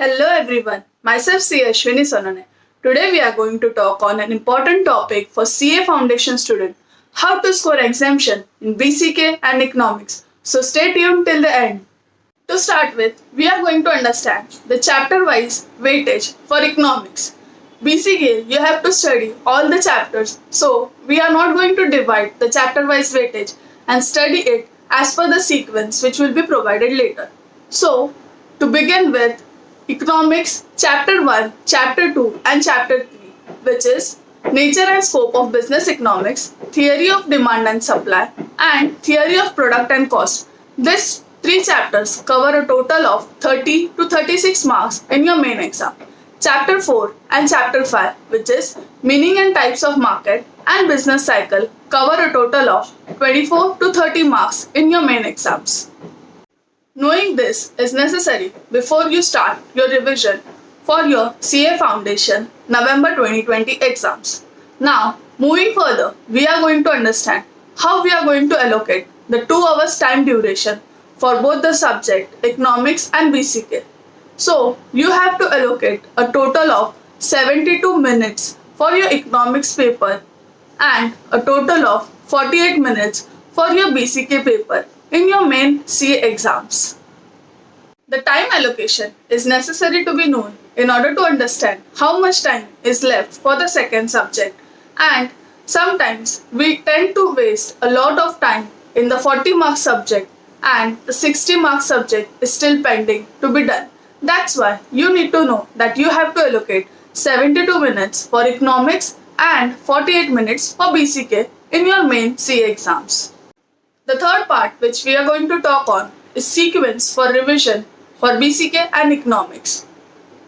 Hello everyone, myself C. Ashwini Sonane. Today we are going to talk on an important topic for CA Foundation student, how to score exemption in BCK and Economics. So stay tuned till the end. To start with, we are going to understand the chapter-wise weightage for Economics. BCK, you have to study all the chapters, so we are not going to divide the chapter-wise weightage and study it as per the sequence which will be provided later. So, to begin with, Economics Chapter 1, Chapter 2 and Chapter 3, which is Nature and Scope of Business Economics, Theory of Demand and Supply and Theory of Product and Cost. These three chapters cover a total of 30 to 36 marks in your main exam. Chapter 4 and Chapter 5, which is Meaning and Types of Market and Business Cycle, cover a total of 24 to 30 marks in your main exams. Knowing this is necessary before you start your revision for your CA Foundation November 2020 exams. Now, moving further, we are going to understand how we are going to allocate the 2 hours time duration for both the subject Economics and BCK. So, you have to allocate a total of 72 minutes for your Economics paper and a total of 48 minutes for your BCK paper in your main CA exams. The time allocation is necessary to be known in order to understand how much time is left for the second subject, and sometimes we tend to waste a lot of time in the 40 mark subject and the 60 mark subject is still pending to be done. That's why you need to know that you have to allocate 72 minutes for Economics and 48 minutes for BCK in your main CA exams. The third part which we are going to talk on is sequence for revision for BCK and Economics.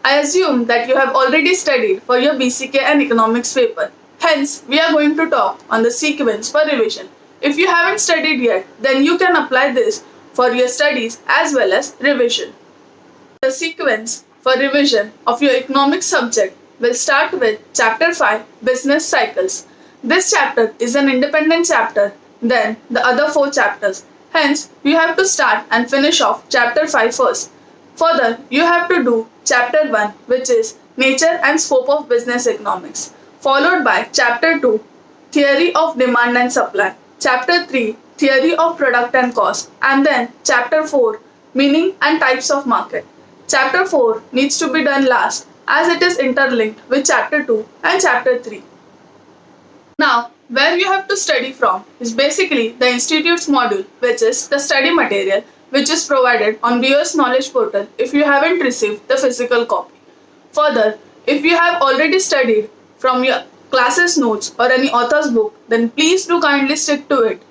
I assume that you have already studied for your BCK and Economics paper. Hence, we are going to talk on the sequence for revision. If you haven't studied yet, then you can apply this for your studies as well as revision. The sequence for revision of your Economics subject will start with Chapter 5, Business Cycles. This chapter is an independent chapter than the other 4 chapters. Hence, you have to start and finish off Chapter 5 first. Further, you have to do Chapter 1, which is Nature and Scope of Business Economics, followed by Chapter 2, Theory of Demand and Supply, Chapter 3, Theory of Product and Cost, and then Chapter 4, Meaning and Types of Market. Chapter 4 needs to be done last as it is interlinked with Chapter 2 and Chapter 3. Now, where you have to study from is basically the Institute's module, which is the study material, which is provided on BOS Knowledge Portal if you haven't received the physical copy. Further, if you have already studied from your classes notes or any author's book, then please do kindly stick to it.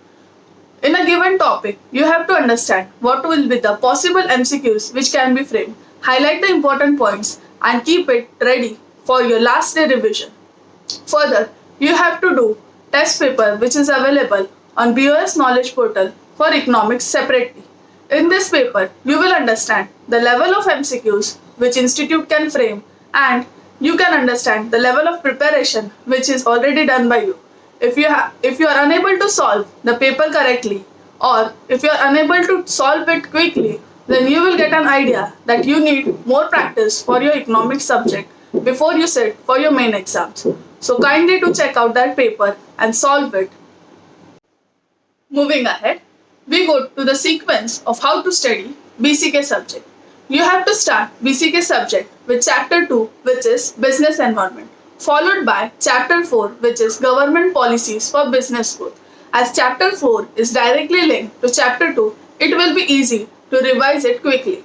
In a given topic, you have to understand what will be the possible MCQs which can be framed, highlight the important points and keep it ready for your last day revision. Further, you have to do test paper which is available on BOS Knowledge Portal for Economics separately. In this paper, you will understand the level of MCQs which Institute can frame, and you can understand the level of preparation which is already done by you. If you are unable to solve the paper correctly, or if you are unable to solve it quickly, then you will get an idea that you need more practice for your Economics subject before you sit for your main exams. So kindly to check out that paper and solve it. Moving ahead, we go to the sequence of how to study BCK subject. You have to start BCK subject with Chapter 2, which is Business Environment, followed by Chapter 4, which is Government Policies for Business Growth. As Chapter 4 is directly linked to Chapter 2, it will be easy to revise it quickly.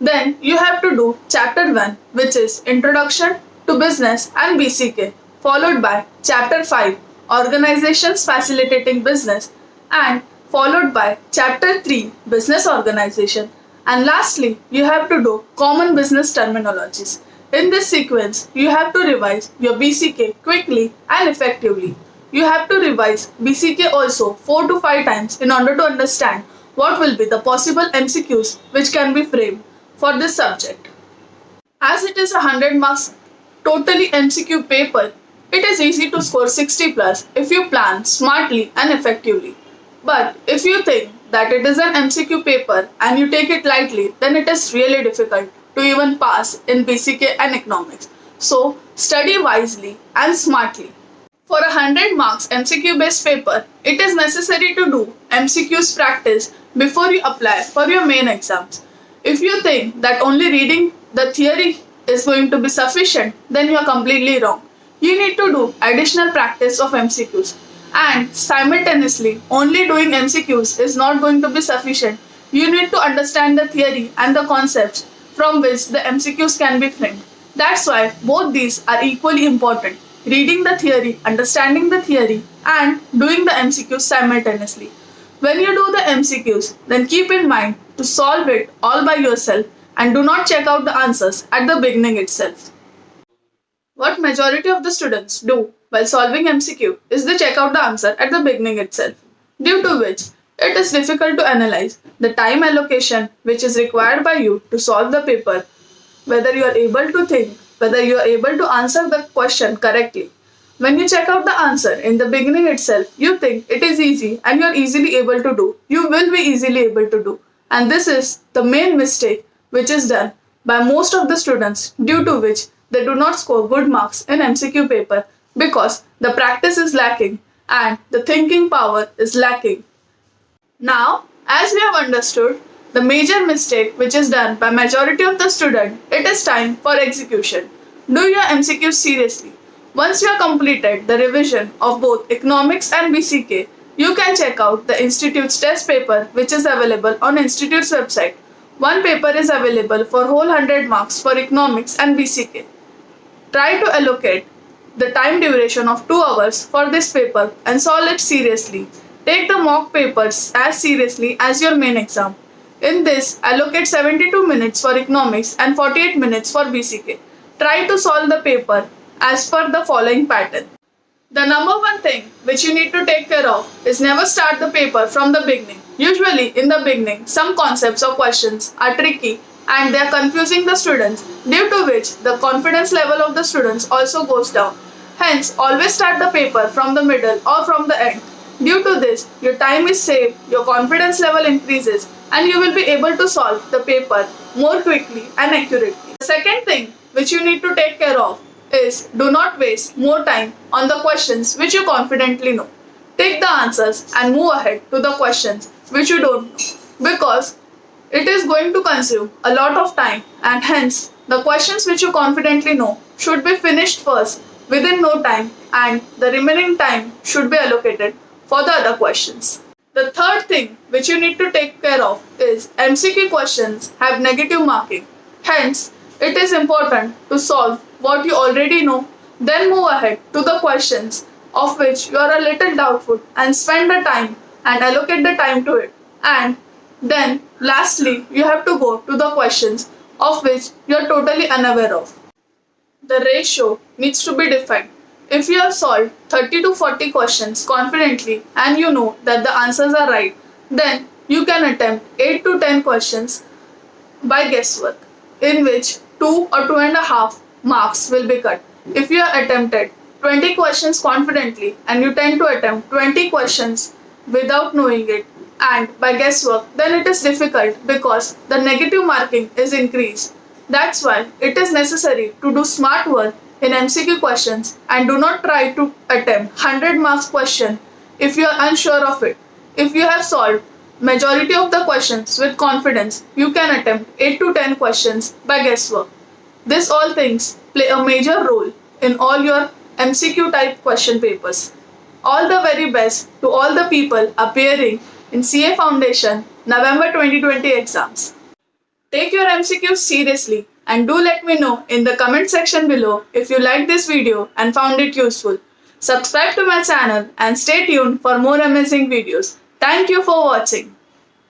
Then you have to do Chapter 1, which is Introduction to Business and BCK, followed by Chapter 5, Organizations Facilitating Business, and followed by Chapter 3, Business Organization, and lastly, you have to do Common Business Terminologies. In this sequence, you have to revise your BCK quickly and effectively. You have to revise BCK also 4 to 5 times in order to understand what will be the possible MCQs which can be framed for this subject. As it is a 100 marks totally MCQ paper, it is easy to score 60 plus if you plan smartly and effectively. But if you think that it is an MCQ paper and you take it lightly, then it is really difficult to even pass in BCK and economics. So study wisely and smartly. For a 100 marks MCQ based paper, it is necessary to do MCQs practice before you apply for your main exams. If you think that only reading the theory is going to be sufficient, then you are completely wrong. You need to do additional practice of MCQs, and simultaneously only doing MCQs is not going to be sufficient. You need to understand the theory and the concepts from which the MCQs can be framed. That's why both these are equally important. Reading the theory, understanding the theory, and doing the MCQs simultaneously. When you do the MCQs, then keep in mind to solve it all by yourself and do not check out the answers at the beginning itself. What majority of the students do while solving MCQ is they check out the answer at the beginning itself, due to which it is difficult to analyze the time allocation which is required by you to solve the paper, whether you are able to think, whether you are able to answer the question correctly. When you check out the answer in the beginning itself, you think it is easy and you are easily able to do. You will be easily able to do. And this is the main mistake which is done by most of the students, due to which they do not score good marks in MCQ paper because the practice is lacking and the thinking power is lacking. Now, as we have understood the major mistake which is done by majority of the student, it is time for execution. Do your MCQs seriously. Once you have completed the revision of both Economics and BCK, you can check out the Institute's test paper which is available on Institute's website. One paper is available for whole 100 marks for Economics and BCK. Try to allocate the time duration of 2 hours for this paper and solve it seriously. Take the mock papers as seriously as your main exam. In this, allocate 72 minutes for Economics and 48 minutes for BCK. Try to solve the paper as per the following pattern. The number one thing which you need to take care of is never start the paper from the beginning. Usually in the beginning, some concepts or questions are tricky and they are confusing the students, due to which the confidence level of the students also goes down. Hence, always start the paper from the middle or from the end. Due to this, your time is saved, your confidence level increases, and you will be able to solve the paper more quickly and accurately. The second thing which you need to take care of is do not waste more time on the questions which you confidently know. Take the answers and move ahead to the questions which you don't know, because it is going to consume a lot of time, and hence the questions which you confidently know should be finished first within no time, and the remaining time should be allocated for the other questions. The third thing which you need to take care of is MCQ questions have negative marking. Hence, it is important to solve what you already know, then move ahead to the questions of which you are a little doubtful and spend the time and allocate the time to it. And then lastly, you have to go to the questions of which you are totally unaware of. The ratio needs to be defined. If you have solved 30 to 40 questions confidently and you know that the answers are right, then you can attempt 8 to 10 questions by guesswork, in which 2 or 2.5 marks will be cut. If you have attempted 20 questions confidently and you tend to attempt 20 questions without knowing it and by guesswork, then it is difficult because the negative marking is increased. That's why it is necessary to do smart work in MCQ questions and do not try to attempt 100 marks question if you are unsure of it. If you have solved majority of the questions with confidence, you can attempt 8 to 10 questions by guesswork. This all things play a major role in all your MCQ type question papers. All the very best to all the people appearing in CA Foundation November 2020 exams. Take your MCQs seriously and do let me know in the comment section below if you liked this video and found it useful. Subscribe to my channel and stay tuned for more amazing videos. Thank you for watching.